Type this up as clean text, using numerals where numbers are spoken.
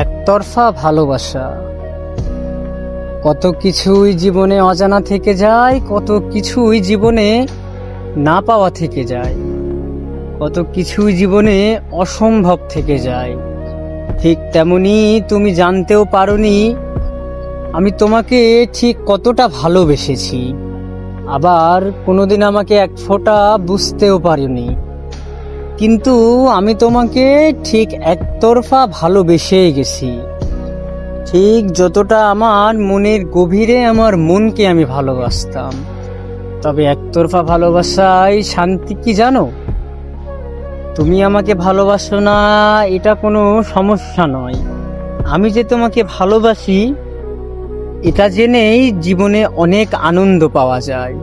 একতরফা ভালোবাসা। কত কিছুই জীবনে অজানা থেকে যায়, কত কিছুই জীবনে না পাওয়া থেকে যায়, কত কিছুই জীবনে অসম্ভব থেকে যায়। ঠিক তেমনি তুমি জানতেও পারোনি আমি তোমাকে ঠিক কতটা ভালোবেসেছি। আবার কোনোদিন আমাকে এক ফোঁটা বুঝতেও পারিনি, কিন্তু আমি তোমাকে ঠিক একতরফা ভালোবেসেই গেছি। ঠিক যতটা আমার মনের গভীরে আমার মনকে আমি ভালোবাসতাম। তবে একতরফা ভালোবাসায় শান্তি কি জানো? তুমি আমাকে ভালোবাসো না এটা কোনো সমস্যা নয়, আমি যে তোমাকে ভালোবাসি এটা জেনেই জীবনে অনেক আনন্দ পাওয়া যায়।